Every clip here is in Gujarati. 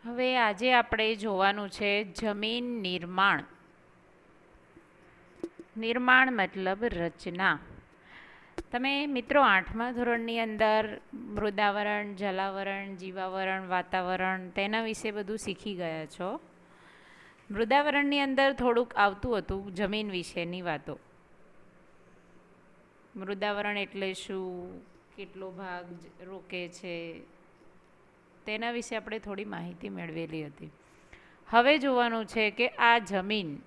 હવે આજે આપણે જોવાનું છે જમીન નિર્માણ. નિર્માણ મતલબ રચના. તમે મિત્રો 8મા ધોરણની અંદર મૃદાવરણ, જલાવરણ, જીવાવરણ, વાતાવરણ તેના વિશે બધું શીખી ગયા છો. મૃદાવરણની અંદર થોડુંક આવતું હતું જમીન વિશેની વાતો. મૃદાવરણ એટલે શું, કેટલો ભાગ રોકે છે, તેના વિશે આપણે થોડી માહિતી મેળવેલી હતી. હવે જોવાનું છે કે આ જમીનનું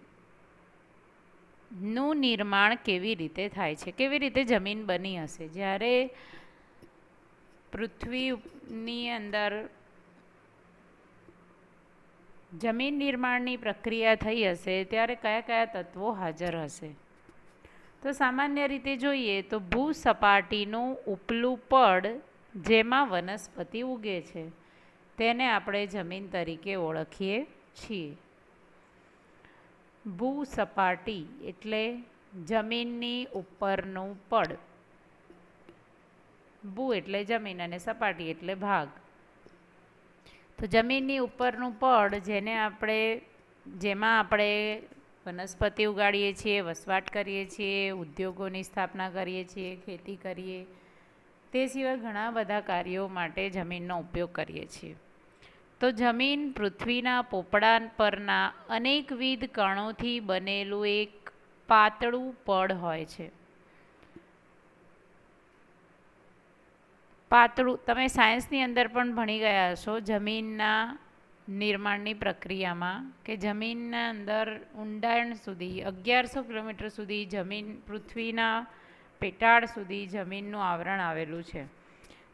નિર્માણ કેવી રીતે થાય છે, કેવી રીતે જમીન બની હશે. જ્યારે પૃથ્વીની અંદર જમીન નિર્માણની પ્રક્રિયા થઈ હશે ત્યારે કયા કયા તત્વો હાજર હશે. તો સામાન્ય રીતે જોઈએ તો ભૂસપાટીનું ઉપલું પડ જેમાં વનસ્પતિ ઉગે છે તેને આપણે જમીન તરીકે ઓળખીએ છીએ. ભૂસપાટી એટલે જમીનની ઉપરનું પડ. ભૂ એટલે જમીન અને સપાટી એટલે ભાગ. તો જમીનની ઉપરનું પડ જેમાં આપણે વનસ્પતિ ઉગાડીએ છીએ, વસવાટ કરીએ છીએ, ઉદ્યોગોની સ્થાપના કરીએ છીએ, ખેતી કરીએ, તે સિવાય ઘણા બધા કાર્યો માટે જમીનનો ઉપયોગ કરીએ છીએ. તો જમીન પૃથ્વીના પોપડા પરના અનેકવિધ કણોથી બનેલું એક પાતળું પડ હોય છે. પાતળું તમે સાયન્સની અંદર પણ ભણી ગયા હશો જમીનના નિર્માણની પ્રક્રિયામાં કે જમીનના અંદર ઊંડાણ સુધી 1100 કિલોમીટર સુધી જમીન, પૃથ્વીના પેટાળ સુધી જમીનનું આવરણ આવેલું છે.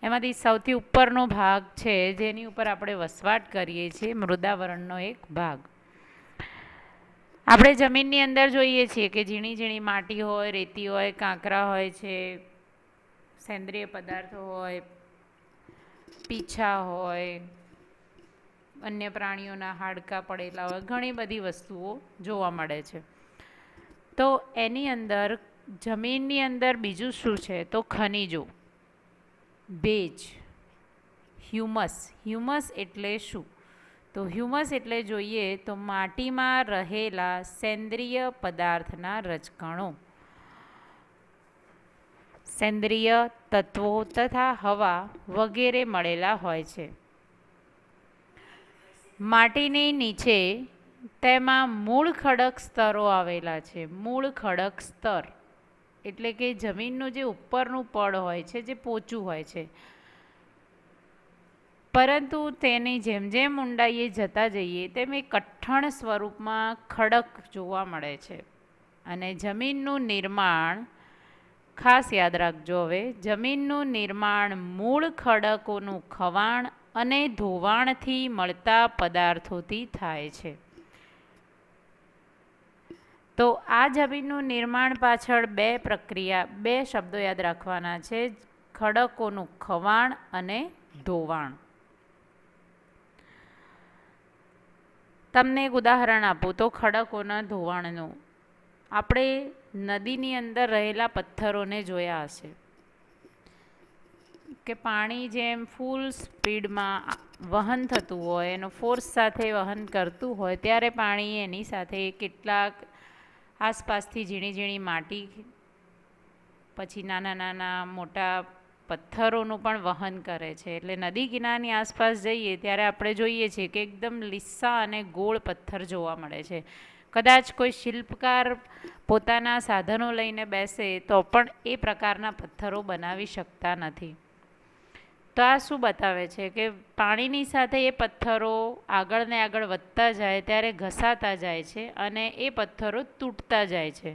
એમાંથી સૌથી ઉપરનો ભાગ છે જેની ઉપર આપણે વસવાટ કરીએ છીએ, મૃદાવરણનો એક ભાગ. આપણે જમીનની અંદર જોઈએ છીએ કે ઝીણી ઝીણી માટી હોય, રેતી હોય, કાંકરા હોય છે, સેન્દ્રિય પદાર્થો હોય, પીછા હોય, અન્ય પ્રાણીઓના હાડકાં પડેલા હોય, ઘણી બધી વસ્તુઓ જોવા મળે છે. તો એની અંદર જમીનની અંદર બીજું શું છે તો ખનિજો, ભેજ, હ્યુમસ. હ્યુમસ એટલે શું તો હ્યુમસ એટલે જોઈએ તો માટીમાં રહેલા સેન્દ્રિય પદાર્થના રજકણો, સેન્દ્રિય તત્વો તથા હવા વગેરે મળેલા હોય છે. માટીની નીચે તેમાં મૂળ ખડક સ્તરો આવેલા છે. મૂળ ખડક સ્તર એટલે કે જમીનનું જે ઉપરનું પડ હોય છે જે પોચું હોય છે, પરંતુ તેની જેમ જેમ ઊંડાઈએ જતા જઈએ તેમ એ કઠણ સ્વરૂપમાં ખડક જોવા મળે છે. અને જમીનનું નિર્માણ ખાસ યાદ રાખજો, હવે જમીનનું નિર્માણ મૂળ ખડકોનું ખવાણ અને ધોવાણથી મળતા પદાર્થોથી થાય છે. તો આ જમીનનું નિર્માણ પાછળ બે શબ્દો યાદ રાખવાના છે, ખડકોનું ખવાણ અને ધોવાણ. તમને એક ઉદાહરણ આપું તો ખડકોના ધોવાણનું. આપણે નદીની અંદર રહેલા પથ્થરોને જોયા હશે કે પાણી જેમ ફૂલ સ્પીડમાં વહન થતું હોય, એનો ફોર્સ સાથે વહન કરતું હોય ત્યારે પાણી એની સાથે કેટલાક આસપાસથી ઝીણી ઝીણી માટી, પછી નાના નાના મોટા પથ્થરોનું પણ વહન કરે છે. એટલે નદી કિનારાની આસપાસ જઈએ ત્યારે આપણે જોઈએ છીએ કે એકદમ લીસા અને ગોળ પથ્થર જોવા મળે છે. કદાચ કોઈ શિલ્પકાર પોતાના સાધનો લઈને બેસે તો પણ એ પ્રકારના પથ્થરો બનાવી શકતા નથી. તો આ શું બતાવે છે કે પાણીની સાથે એ પથ્થરો આગળ ને આગળ વધતા જાય ત્યારે ઘસાતા જાય છે અને એ પથ્થરો તૂટતા જાય છે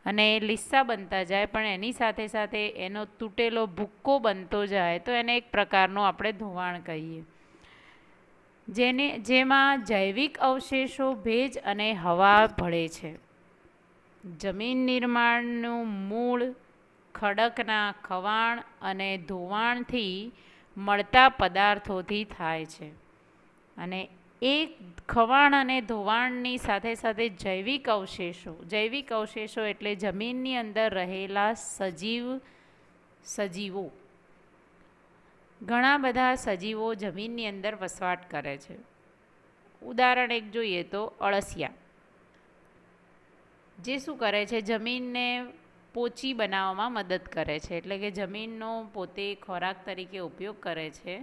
અને લીસા બનતા જાય, પણ એની સાથે સાથે એનો તૂટેલો ભૂક્કો બનતો જાય તો એને એક પ્રકારનું આપણે ધોવાણ કહીએ. જેમાં જૈવિક અવશેષો, ભેજ અને હવા ભળે છે. જમીન નિર્માણનું મૂળ ખડકના ખવાણ અને ધોવાણથી મળતા પદાર્થોથી થાય છે. અને એ ખવાણ અને ધોવાણની સાથે સાથે જૈવિક અવશેષો એટલે જમીનની અંદર રહેલા સજીવો. ઘણા બધા સજીવો જમીનની અંદર વસવાટ કરે છે. ઉદાહરણ એક જોઈએ તો અળસિયા, જે શું કરે છે, જમીનને પોચી બનાવવામાં મદદ કરે છે, એટલે કે જમીનનો પોતે ખોરાક તરીકે ઉપયોગ કરે છે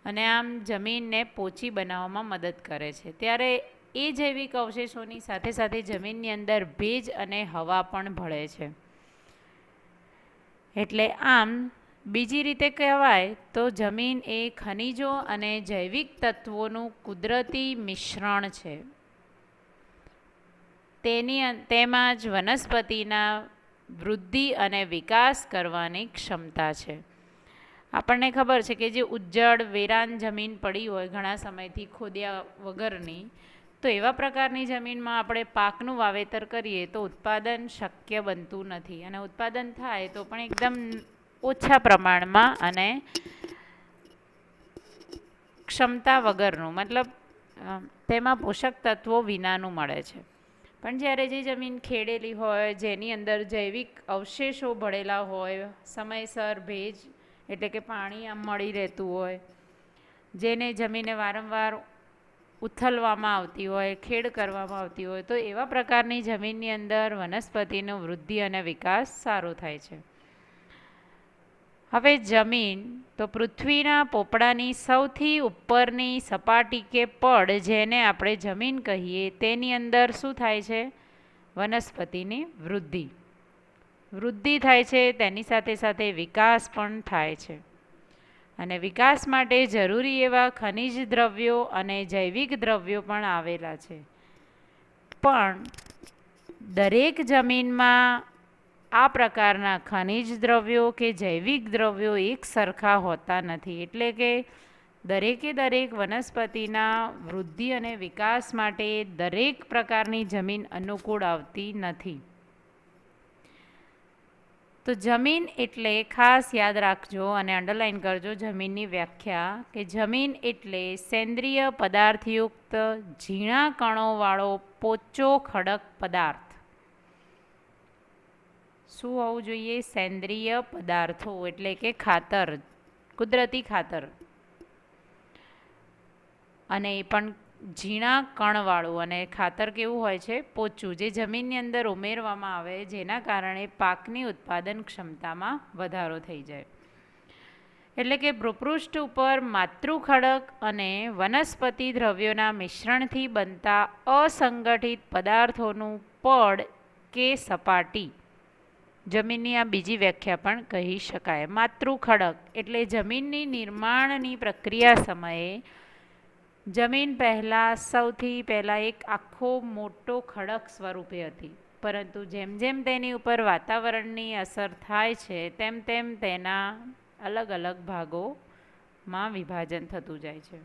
અને આમ જમીનને પોચી બનાવવામાં મદદ કરે છે. ત્યારે એ જૈવિક અવશેષોની સાથે સાથે જમીનની અંદર ભેજ અને હવા પણ ભળે છે. એટલે આમ બીજી રીતે કહેવાય તો જમીન એ ખનિજો અને જૈવિક તત્વોનું કુદરતી મિશ્રણ છે. તેમાં જ વનસ્પતિના વૃદ્ધિ અને વિકાસ કરવાની ક્ષમતા છે. આપણને ખબર છે કે જે ઉજ્જડ વેરાન જમીન પડી હોય ઘણા સમયથી ખોદ્યા વગરની, તો એવા પ્રકારની જમીનમાં આપણે પાકનું વાવેતર કરીએ તો ઉત્પાદન શક્ય બનતું નથી, અને ઉત્પાદન થાય તો પણ એકદમ ઓછા પ્રમાણમાં અને ક્ષમતા વગરનું, મતલબ તેમાં પોષક તત્વો વિનાનું મળે છે. પણ જ્યારે જે જમીન ખેડેલી હોય, જેની અંદર જૈવિક અવશેષો ભળેલા હોય, સમયસર ભેજ એટલે કે પાણી આમ મળી રહેતું હોય, જેને જમીને વારંવાર ઉથલવામાં આવતી હોય, ખેડ કરવામાં આવતી હોય, તો એવા પ્રકારની જમીનની અંદર વનસ્પતિનો વૃદ્ધિ અને વિકાસ સારો થાય છે. હવે જમીન તો પૃથ્વીના પોપડાની સૌથી ઉપરની સપાટી કે પડ, જેને આપણે જમીન કહીએ, તેની અંદર શું થાય છે? વનસ્પતિની વૃદ્ધિ થાય છે. તેની સાથે સાથે વિકાસ પણ થાય છે, અને વિકાસ માટે જરૂરી એવા ખનિજ દ્રવ્યો અને જૈવિક દ્રવ્યો પણ આવેલા છે. પણ દરેક જમીનમાં આ પ્રકારના ખનિજ દ્રવ્યો કે જૈવિક દ્રવ્યો એક સરખા હોતા નથી, એટલે કે દરેક વનસ્પતિના વૃદ્ધિ અને વિકાસ માટે દરેક પ્રકારની જમીન અનુકૂળ આવતી નથી. તો જમીન એટલે ખાસ યાદ રાખજો અને અંડરલાઈન કરજો જમીનની વ્યાખ્યા, કે જમીન એટલે સેન્દ્રિય પદાર્થયુક્ત ઝીણા કણોવાળો પોચો ખડક પદાર્થ. શું હોવું જોઈએ? સેન્દ્રિય પદાર્થો એટલે કે ખાતર, કુદરતી ખાતર, અને એ પણ ઝીણા કણવાળું, અને ખાતર કેવું હોય છે? પોચું, જે જમીનની અંદર ઉમેરવામાં આવે, જેના કારણે પાકની ઉત્પાદન ક્ષમતામાં વધારો થઈ જાય. એટલે કે ભૂપૃષ્ઠ ઉપર માતૃખડક અને વનસ્પતિ દ્રવ્યોના મિશ્રણથી બનતા અસંગઠિત પદાર્થોનું પડ કે સપાટી, જમીનની આ બીજી વ્યાખ્યા પણ કહી શકાય. માતૃખડક એટલે જમીનની નિર્માણની પ્રક્રિયા સમયે જમીન સૌથી પહેલાં એક આખો મોટો ખડક સ્વરૂપે હતી, પરંતુ જેમ જેમ તેની ઉપર વાતાવરણની અસર થાય છે તેમ તેમ તેના અલગ અલગ ભાગોમાં વિભાજન થતું જાય છે,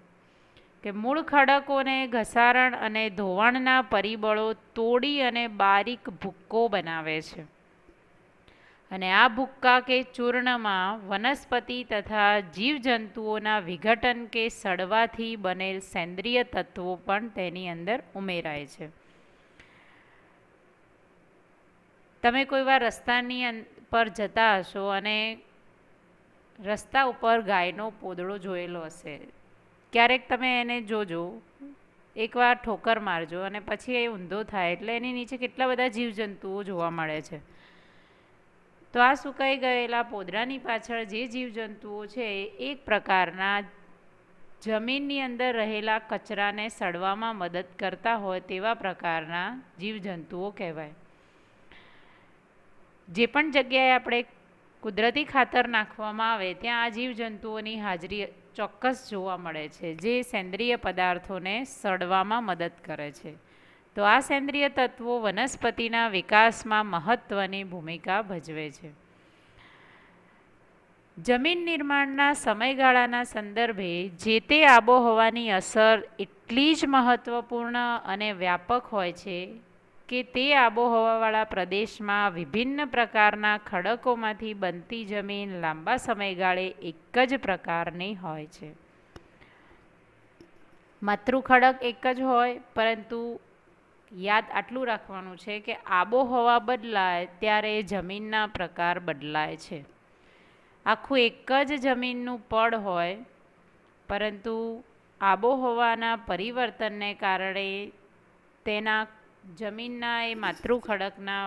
કે મૂળ ખડકોને ઘસારણ અને ધોવાણના પરિબળો તોડી અને બારીક ભૂક્કો બનાવે છે, અને આ ભૂક્કા કે ચૂર્ણમાં વનસ્પતિ તથા જીવજંતુઓના વિઘટન કે સડવાથી બનેલ સેન્દ્રિય તત્વો પણ તેની અંદર ઉમેરાય છે. તમે કોઈ વાર રસ્તાની પર જતા હશો અને રસ્તા ઉપર ગાયનો પોદળો જોયેલો હશે. ક્યારેક તમે એને જોજો, એકવાર ઠોકર મારજો અને પછી એ ઊંધો થાય એટલે એની નીચે કેટલા બધા જીવજંતુઓ જોવા મળે છે. તો આ સુકાઈ ગયેલા પોદળાની પાછળ જે જીવજંતુઓ છે, એક પ્રકારના જમીનની અંદર રહેલા કચરાને સડવામાં મદદ કરતા હોય તેવા પ્રકારના જીવજંતુઓ કહેવાય. જે પણ જગ્યાએ આપણે કુદરતી ખાતર નાખવામાં આવે ત્યાં આ જીવજંતુઓની હાજરી ચોક્કસ જોવા મળે છે, જે સેન્દ્રિય પદાર્થોને સડવામાં મદદ કરે છે. તો આ સેન્દ્રિય તત્વો વનસ્પતિના વિકાસમાં મહત્ત્વની ભૂમિકા ભજવે છે. જમીન નિર્માણના સમયગાળાના સંદર્ભે જે તે આબોહવાની અસર એટલી જ મહત્ત્વપૂર્ણ અને વ્યાપક હોય છે કે તે આબોહવાવાળા પ્રદેશમાં વિભિન્ન પ્રકારના ખડકોમાંથી બનતી જમીન લાંબા સમયગાળે એક જ પ્રકારની હોય છે. માતૃખડક એક જ હોય, પરંતુ યાદ આટલું રાખવાનું છે કે આબોહવા બદલાય ત્યારે જમીનના પ્રકાર બદલાય છે. આખું એક જ જમીનનું પડ હોય, પરંતુ આબોહવાના પરિવર્તનને કારણે તેના જમીનના એ માતૃખડકના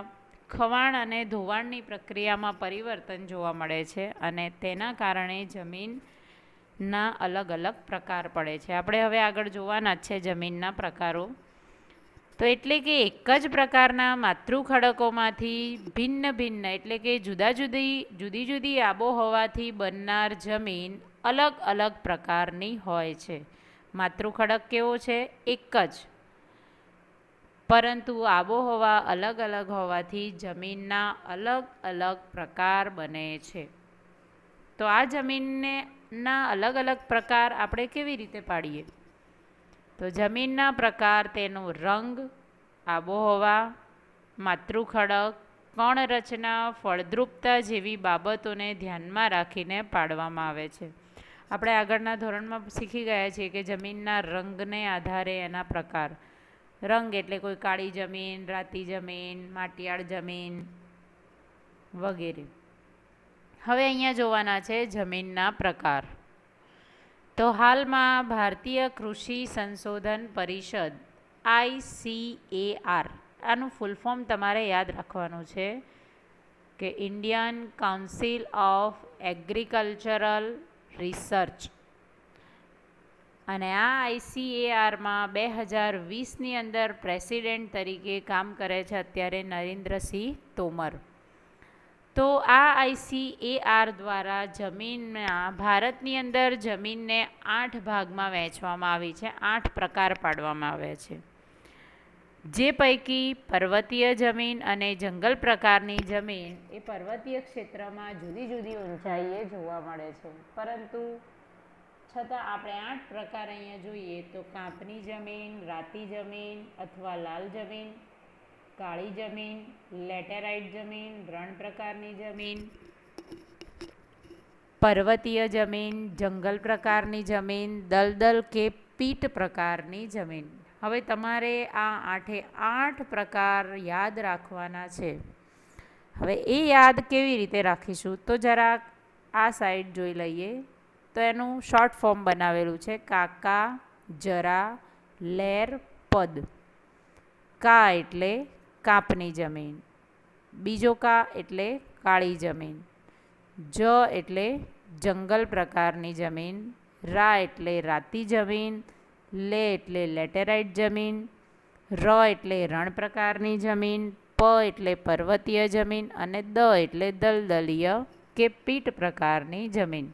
ખવાણ અને ધોવાણની પ્રક્રિયામાં પરિવર્તન જોવા મળે છે અને તેના કારણે જમીનના અલગ અલગ પ્રકાર પડે છે. આપણે હવે આગળ જોવાના જ છે જમીનના પ્રકારો. તો એટલે કે એક જ પ્રકારના માતૃખડકોમાંથી ભિન્ન ભિન્ન એટલે કે જુદી જુદી આબોહવાથી બનનાર જમીન અલગ અલગ પ્રકારની હોય છે. માતૃખડક કેવો છે? એક જ, પરંતુ આબોહવા અલગ અલગ હોવાથી જમીનના અલગ અલગ પ્રકાર બને છે. તો આ જમીનના અલગ અલગ પ્રકાર આપણે કેવી રીતે પાડીએ? તો જમીનના પ્રકાર તેનો રંગ, આબોહવા, માતૃખડક, કણ રચના, ફળદ્રુપતા જેવી બાબતોને ધ્યાનમાં રાખીને પાડવામાં આવે છે. આપણે આગળના ધોરણમાં શીખી ગયા છીએ કે જમીનના રંગને આધારે એના પ્રકાર. રંગ એટલે કોઈ કાળી જમીન, રાતી જમીન, માટીયાળ જમીન વગેરે. હવે અહીંયા જોવાના છે જમીનના પ્રકાર. તો હાલમાં ભારતીય કૃષિ સંશોધન પરિષદ ICAR, આનું ફૂલ ફોર્મ તમારે યાદ રાખવાનું છે કે Indian council of agricultural research, અને આ ICARમાં 2020ની અંદર પ્રેસિડેન્ટ તરીકે કામ કરે છે અત્યારે નરેન્દ્રસિંહ તોમર. તો આ ICAR દ્વારા જમીનના ભારતની અંદર જમીનને 8 ભાગમાં વહેંચવામાં આવી છે, 8 પ્રકાર પાડવામાં આવ્યા છે. જે પૈકી પર્વતીય જમીન અને જંગલ પ્રકારની જમીન એ પર્વતીય ક્ષેત્રમાં જુદી જુદી ઊંચાઈએ જોવા મળે છે. પરંતુ છતાં આપણે 8 પ્રકાર અહીંયા જોઈએ તો કાંપની જમીન, રાતી જમીન અથવા લાલ જમીન, કાળી જમીન, લેટેરાઇટ જમીન, રણ પ્રકારની જમીન, પર્વતીય જમીન, જંગલ પ્રકારની જમીન, દલદલ કે પીટ પ્રકારની જમીન. હવે તમારે આ 8 પ્રકાર યાદ રાખવાના છે. હવે એ યાદ કેવી રીતે રાખીશું? તો જરાક આ સાઈડ જોઈ લઈએ. તો એનું શોર્ટ ફોર્મ બનાવેલું છે કાકા, જરા, લેર, પદ. કા એટલે કાંપની જમીન, બીજો કા એટલે કાળી જમીન, જ એટલે જંગલ પ્રકારની જમીન, રા એટલે રાતી જમીન, લે એટલે લેટેરાઇટ જમીન, ર એટલે રણ પ્રકારની જમીન, પ એટલે પર્વતીય જમીન અને દ એટલે દલદલીય કે પીટ પ્રકારની જમીન.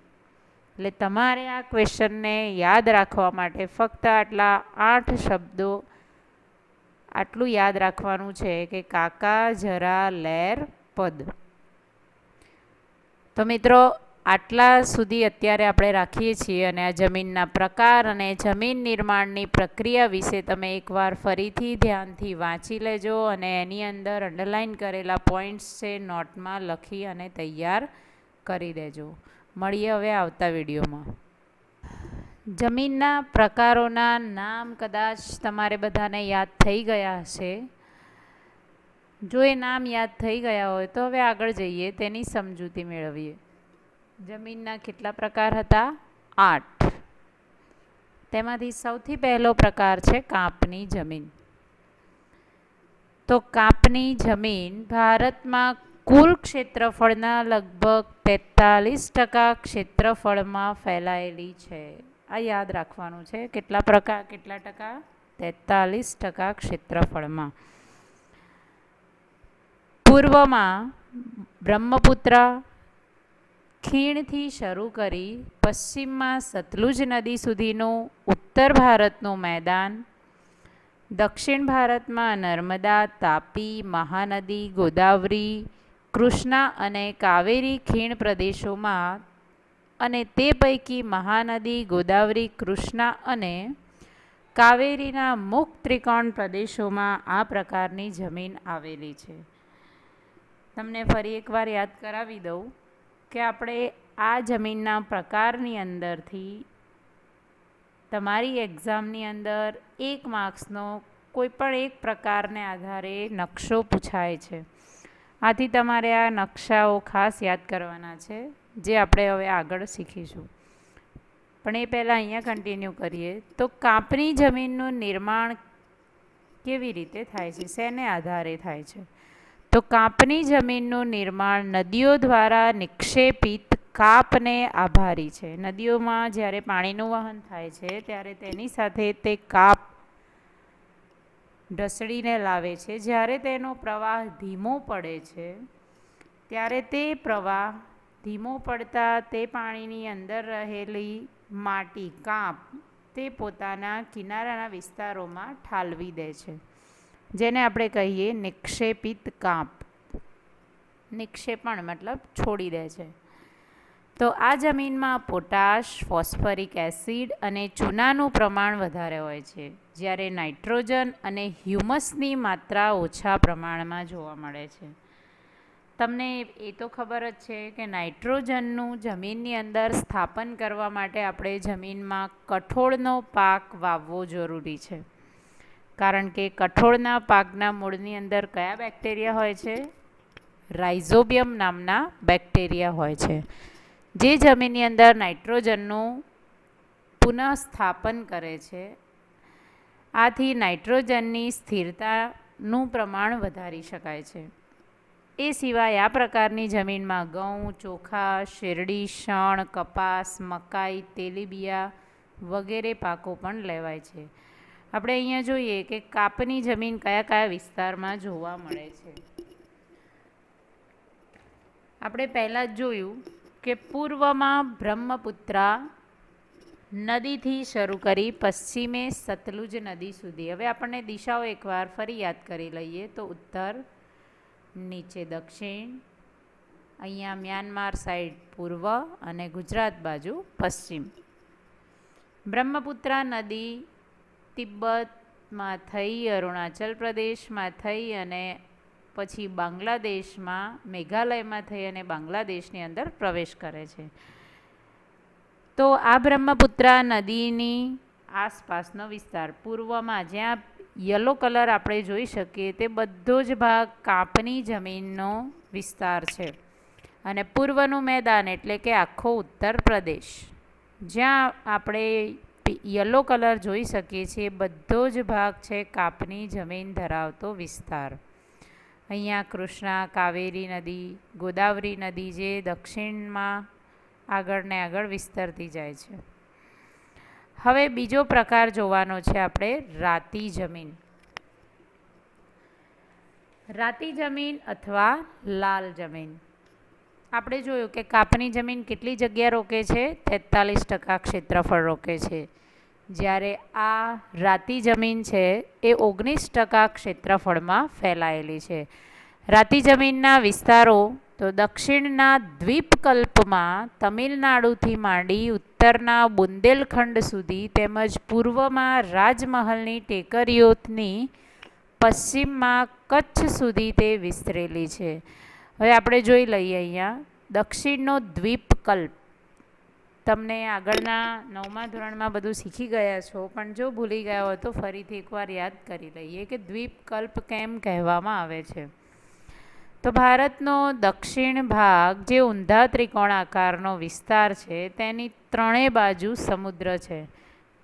એટલે તમારે આ ક્વેશ્ચનને યાદ રાખવા માટે ફક્ત આટલા 8 શબ્દો આટલું યાદ રાખવાનું છે કે કાકા, જરા, લેર, પદ. તો મિત્રો આટલા સુધી અત્યારે આપણે રાખીએ છીએ અને આ જમીનના પ્રકાર અને જમીન નિર્માણની પ્રક્રિયા વિશે તમે એકવાર ફરીથી ધ્યાનથી વાંચી લેજો અને એની અંદર અંડરલાઇન કરેલા પોઈન્ટ્સ છે નોટમાં લખી અને તૈયાર કરી દેજો. મળીએ હવે આવતા વિડીયોમાં. જમીનના પ્રકારોના નામ કદાચ તમારે બધાને યાદ થઈ ગયા હશે. જો એ નામ યાદ થઈ ગયા હોય તો હવે આગળ જઈએ તેની સમજૂતી મેળવીએ. જમીનના કેટલા પ્રકાર હતા? 8. તેમાંથી સૌથી પહેલો પ્રકાર છે કાંપની જમીન. તો કાંપની જમીન ભારતમાં કુલ ક્ષેત્રફળના લગભગ 43% ક્ષેત્રફળમાં ફેલાયેલી છે. આ યાદ રાખવાનું છે. કેટલા ટકા? 43% ક્ષેત્રફળમાં. પૂર્વમાં બ્રહ્મપુત્ર ખીણથી શરૂ કરી પશ્ચિમમાં સતલુજ નદી સુધીનું ઉત્તર ભારતનું મેદાન, દક્ષિણ ભારતમાં નર્મદા, તાપી, મહાનદી, ગોદાવરી, કૃષ્ણા અને કાવેરી ખીણ પ્રદેશોમાં અને તે પૈકી મહાનદી, ગોદાવરી, કૃષ્ણા અને કાવેરીના મુક્ત ત્રિકોણ પ્રદેશોમાં આ પ્રકારની જમીન આવેલી છે. તમને ફરી એકવાર યાદ કરાવી દઉં કે આપણે આ જમીનના પ્રકારની અંદરથી તમારી એક્ઝામની અંદર 1 માર્ક્સનો કોઈપણ એક પ્રકારને આધારે નકશો પૂછાય છે. આથી તમારે આ નકશાઓ ખાસ યાદ કરવાના છે, જે આપણે હવે આગળ શીખીશું. પણ એ પહેલાં અહીંયા કન્ટિન્યુ કરીએ. તો કાંપની જમીનનું નિર્માણ કેવી રીતે થાય છે, શેને આધારે થાય છે? તો કાંપની જમીનનું નિર્માણ નદીઓ દ્વારા નિક્ષેપિત કાપને આભારી છે. નદીઓમાં જ્યારે પાણીનું વહન થાય છે ત્યારે તેની સાથે તે કાપ ઢસડીને લાવે છે. જ્યારે તેનો પ્રવાહ ધીમો પડે છે ત્યારે તે પ્રવાહ ધીમો પડતા તે પાણીની અંદર રહેલી માટી કાંપ તે પોતાના કિનારાના વિસ્તારોમાં ઠાલવી દે છે, જેને આપણે કહીએ નિક્ષેપિત કાંપ. નિક્ષેપણ મતલબ છોડી દે છે. તો આ જમીનમાં પોટાશ, ફોસ્ફરિક એસિડ અને ચૂનાનું પ્રમાણ વધારે હોય છે, જ્યારે નાઇટ્રોજન અને હ્યુમસની માત્રા ઓછા પ્રમાણમાં જોવા મળે છે. તમને એ તો ખબર જ છે કે નાઇટ્રોજનનું જમીનની અંદર સ્થાપન કરવા માટે આપણે જમીનમાં કઠોળનો પાક વાવવો જરૂરી છે, કારણ કે કઠોળના પાકના મૂળની અંદર કયા બેક્ટેરિયા હોય છે? રાઇઝોબિયમ નામના બેક્ટેરિયા હોય છે, જે જમીનની અંદર નાઇટ્રોજનનું પુનઃસ્થાપન કરે છે. આથી નાઇટ્રોજનની સ્થિરતાનું પ્રમાણ વધારી શકાય છે. એ સિવાય આ પ્રકારની જમીનમાં ઘઉં, ચોખા, શેરડી, શણ, કપાસ, મકાઈ, તેલીબિયા વગેરે પાકો પણ લેવાય છે. આપણે અહીંયા જોઈએ કે કાપની જમીન કયા કયા વિસ્તારમાં જોવા મળે છે. આપણે પહેલાં જ જોયું કે પૂર્વમાં બ્રહ્મપુત્રા નદીથી શરૂ કરી પશ્ચિમે સતલુજ નદી સુધી. હવે આપણને દિશાઓ એકવાર ફરી યાદ કરી લઈએ. તો ઉત્તર, નીચે દક્ષિણ, અહીંયા મ્યાનમાર સાઈડ પૂર્વ અને ગુજરાત બાજુ પશ્ચિમ. બ્રહ્મપુત્રા નદી તિબ્બતમાં થઈ, અરુણાચલ પ્રદેશમાં થઈ અને પછી બાંગ્લાદેશમાં, મેઘાલયમાં થઈ અને બાંગ્લાદેશની અંદર પ્રવેશ કરે છે. તો આ બ્રહ્મપુત્રા નદીની આસપાસનો વિસ્તાર પૂર્વમાં જ્યાં યલો કલર આપણે જોઈ શકીએ તે બધો જ ભાગ કાંપની જમીનનો વિસ્તાર છે. અને પૂર્વનું મેદાન એટલે કે આખો ઉત્તર પ્રદેશ, જ્યાં આપણે યલો કલર જોઈ શકીએ છીએ, બધો જ ભાગ છે કાંપની જમીન ધરાવતો વિસ્તાર. અહીંયા કૃષ્ણા, કાવેરી નદી, ગોદાવરી નદી જે દક્ષિણમાં આગળ ને આગળ વિસ્તરતી જાય છે. હવે બીજો પ્રકાર જોવાનો છે આપણે રાતી જમીન. રાતી જમીન અથવા લાલ જમીન. આપણે જોયું કે કાપની જમીન કેટલી જગ્યા રોકે છે? 43% ક્ષેત્રફળ રોકે છે, જ્યારે આ રાતી જમીન છે એ 19% ક્ષેત્રફળમાં ફેલાયેલી છે. રાતી જમીનના વિસ્તારો તો દક્ષિણના દ્વીપકલ્પમાં તમિલનાડુથી માંડી ઉત્તરના બુંદેલખંડ સુધી, તેમજ પૂર્વમાં રાજમહલની ટેકરીઓની પશ્ચિમમાં કચ્છ સુધી તે વિસ્તરેલી છે. હવે આપણે જોઈ લઈએ અહીંયા દક્ષિણનો દ્વીપકલ્પ. તમને આગળના 9મા ધોરણમાં બધું શીખી ગયા છો, પણ જો ભૂલી ગયા હોય તો ફરીથી એકવાર યાદ કરી લઈએ કે દ્વીપકલ્પ કેમ કહેવામાં આવે છે. તો ભારતનો દક્ષિણ ભાગ જે ઊંધા ત્રિકોણ આકારનો વિસ્તાર છે તેની ત્રણેય બાજુ સમુદ્ર છે,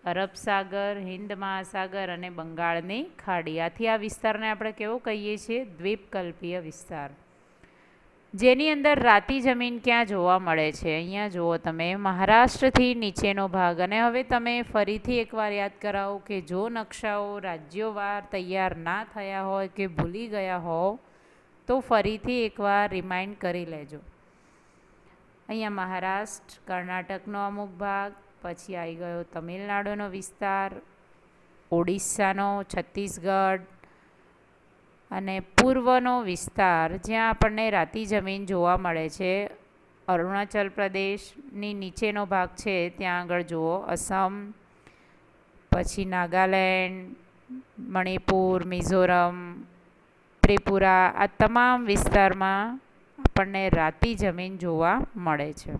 અરબ સાગર, હિન્દ મહાસાગર અને બંગાળની ખાડી. આથી આ વિસ્તારને આપણે કેવો કહીએ છીએ? દ્વીપકલ્પીય વિસ્તાર. જેની અંદર રાતી જમીન ક્યાં જોવા મળે છે? અહીંયા જુઓ તમે, મહારાષ્ટ્રથી નીચેનો ભાગ. અને હવે તમે ફરીથી એકવાર યાદ કરાવો કે જો નકશાઓ રાજ્યોવાર તૈયાર ના થયા હોય કે ભૂલી ગયા હોવ તો ફરીથી એકવાર રિમાઇન્ડ કરી લેજો. અહીંયા મહારાષ્ટ્ર, કર્ણાટકનો અમુક ભાગ, પછી આવી ગયો તમિલનાડુનો વિસ્તાર, ઓડિશાનો, છત્તીસગઢ અને પૂર્વનો વિસ્તાર જ્યાં આપણને રાતી જમીન જોવા મળે છે. અરુણાચલ પ્રદેશની નીચેનો ભાગ છે ત્યાં આગળ જુઓ, અસમ, પછી નાગાલેન્ડ, મણિપુર, મિઝોરમ, ત્રિપુરા, આ તમામ વિસ્તારમાં આપણને રાતી જમીન જોવા મળે છે.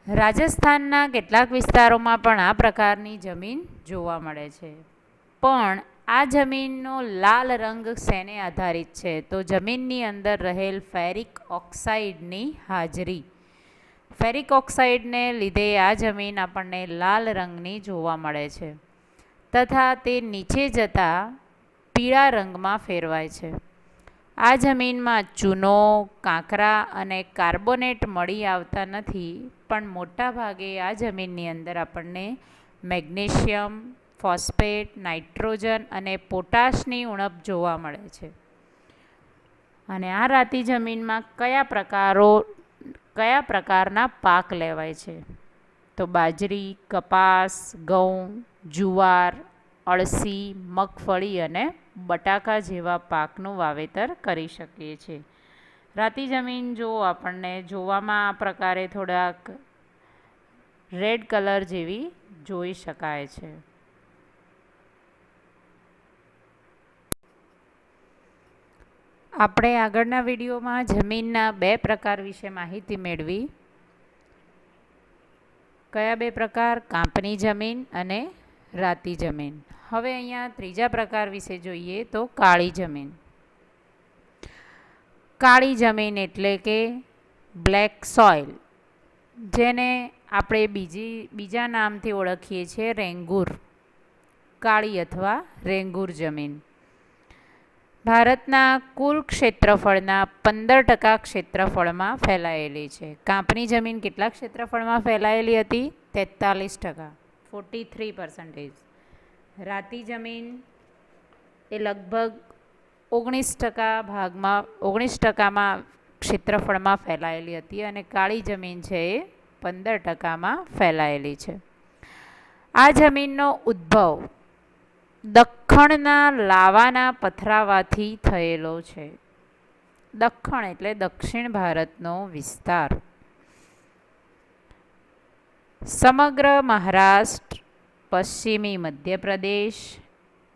રાજસ્થાનના કેટલાક વિસ્તારોમાં પણ આ પ્રકારની જમીન જોવા મળે છે. પણ આ જમીનનો લાલ રંગ શેને આધારિત છે? તો જમીનની અંદર રહેલ ફેરિક ઓક્સાઇડની હાજરી. ફેરિક ઓક્સાઇડને લીધે આ જમીન આપણને લાલ રંગની જોવા મળે છે તથા તે નીચે જતાં પીળા રંગમાં ફેરવાય છે. આ જમીનમાં ચૂનો, કાંકરા અને કાર્બોનેટ મળી આવતા નથી, પણ મોટા ભાગે આ જમીનની અંદર આપણને મેગ્નેશિયમ, ફોસ્ફેટ, નાઇટ્રોજન અને પોટાશની ઉણપ જોવા મળે છે. અને આ રાતી જમીનમાં કયા પ્રકારના પાક લેવાય છે? તો બાજરી, કપાસ, ઘઉં, જુવાર, અળસી, મગફળી અને બટાકા જેવા પાકનું વાવેતર કરી શકીએ છીએ. રાતી જમીન જો આપણને જોવામાં આ પ્રકારે થોડાક રેડ કલર જેવી જોઈ શકાય છે. આપણે આગળના વિડીયોમાં જમીનના 2 પ્રકાર વિશે માહિતી મેળવી. કયા 2 પ્રકાર? કાંપની જમીન અને રાતી જમીન. હવે અહીંયા ત્રીજા પ્રકાર વિશે જોઈએ તો કાળી જમીન. કાળી જમીન એટલે કે બ્લેક સોઇલ, જેને આપણે બીજા નામથી ઓળખીએ છીએ રેંગુર. કાળી અથવા રેંગુર જમીન ભારતના કુલ ક્ષેત્રફળના 15% ક્ષેત્રફળમાં ફેલાયેલી છે. કાંપની જમીન કેટલા ક્ષેત્રફળમાં ફેલાયેલી હતી? 43%, 43%. રાતી જમીન એ લગભગ 19%માં ક્ષેત્રફળમાં ફેલાયેલી હતી અને કાળી જમીન છે એ 15%માં ફેલાયેલી છે. આ જમીનનો ઉદ્ભવ દખ્ખણના લાવાના પથરાવાથી થયેલો છે. દખ્ખણ એટલે દક્ષિણ ભારતનો વિસ્તાર. સમગ્ર મહારાષ્ટ્ર, પશ્ચિમી મધ્યપ્રદેશ,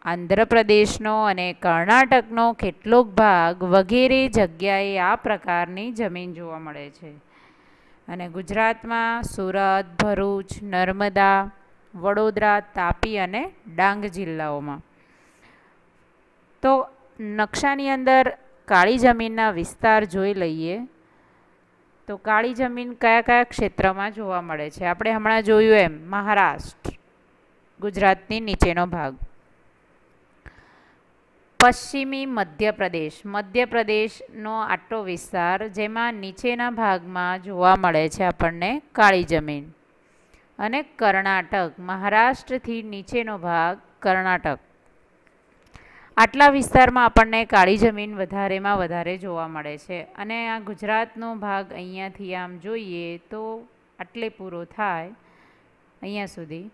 આંધ્રપ્રદેશનો અને કર્ણાટકનો કેટલોક ભાગ વગેરે જગ્યાએ આ પ્રકારની જમીન જોવા મળે છે. અને ગુજરાતમાં સુરત, ભરૂચ, નર્મદા, વડોદરા, તાપી અને ડાંગ જિલ્લાઓમાં. તો નકશાની અંદર કાળી જમીનના વિસ્તાર જોઈ લઈએ. તો કાળી જમીન કયા ક્ષેત્રમાં જોવા મળે છે? આપણે હમણાં જોયું એમ મહારાષ્ટ્ર, ગુજરાતની નીચેનો ભાગ. પશ્ચિમી મધ્યપ્રદેશનો આટલો વિસ્તાર, જેમાં નીચેના ભાગમાં જોવા મળે છે આપણને કાળી જમીન. અને કર્ણાટક, મહારાષ્ટ્રથી નીચેનો ભાગ કર્ણાટક. આટલા વિસ્તારમાં આપણને કાળી જમીન વધારેમાં વધારે જોવા મળે છે. અને આ ગુજરાતનો ભાગ અહીંયાથી આમ જોઈએ તો આટલે પૂરો થાય અહીંયા સુધી.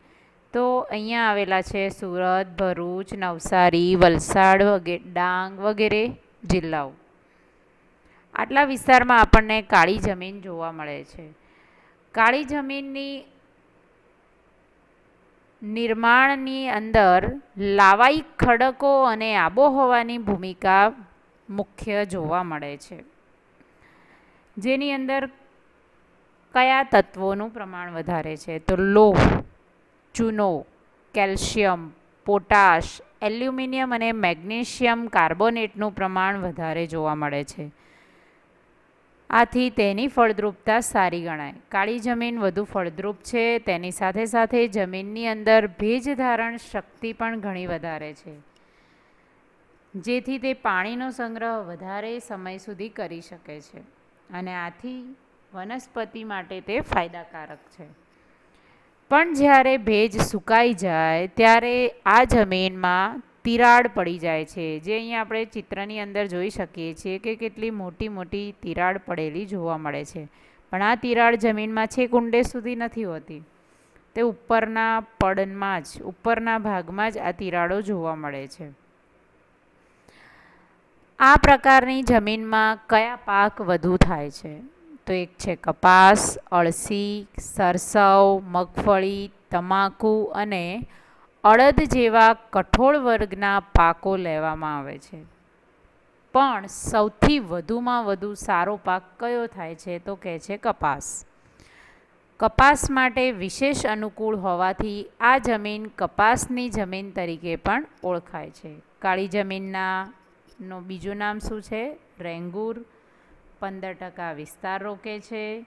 તો અહીંયા આવેલા છે સુરત, ભરૂચ, નવસારી, વલસાડ, ડાંગ વગેરે જિલ્લાઓ. આટલા વિસ્તારમાં આપણને કાળી જમીન જોવા મળે છે. કાળી જમીનની નિર્માણની અંદર લાવાઈ ખડકો અને આબોહવાની ભૂમિકા મુખ્ય જોવા મળે છે. જેની અંદર કયા તત્વોનું પ્રમાણ વધારે છે? તો લોહ, ચૂનો, કેલ્શિયમ, પોટાશ, એલ્યુમિનિયમ અને મેગ્નેશિયમ કાર્બોનેટનું પ્રમાણ વધારે જોવા મળે છે. આથી તેની ફળદ્રુપતા સારી ગણાય. કાળી જમીન વધુ ફળદ્રુપ છે. તેની સાથે સાથે જમીનની અંદર ભેજ ધારણ શક્તિ પણ ઘણી વધારે છે, જેથી તે પાણીનો સંગ્રહ વધારે સમય સુધી કરી શકે છે અને આથી વનસ્પતિ માટે તે ફાયદાકારક છે. પણ જ્યારે ભેજ સુકાઈ જાય ત્યારે આ જમીનમાં તિરાડ પડી જાય છે. જે અહીંયા આપણે ચિત્રની અંદર જોઈ શકીએ છીએ કે કેટલી મોટી મોટી તિરાડ પડેલી જોવા મળે છે. પણ આ તિરાડ જમીનમાં છેક ઊંડે સુધી નથી હોતી. તે ઉપરના પડમાં જ, ઉપરના ભાગમાં જ આ તિરાડો જોવા મળે છે. આ પ્રકારની જમીનમાં કયા પાક વધુ થાય છે? તો એક છે કપાસ, અળસી, સરસવ, મગફળી, તમાકુ અને અડદ જેવા કઠોળ વર્ગના પાકો લેવામાં આવે છે. પણ સૌથી વધુમાં વધુ સારો પાક કયો થાય છે? તો કહે છે કપાસ. કપાસ માટે વિશેષ અનુકૂળ હોવાથી આ જમીન કપાસની જમીન તરીકે પણ ઓળખાય છે. કાળી જમીનનું બીજું નામ શું છે? રેંગુર. 15% વિસ્તાર રોકે છે.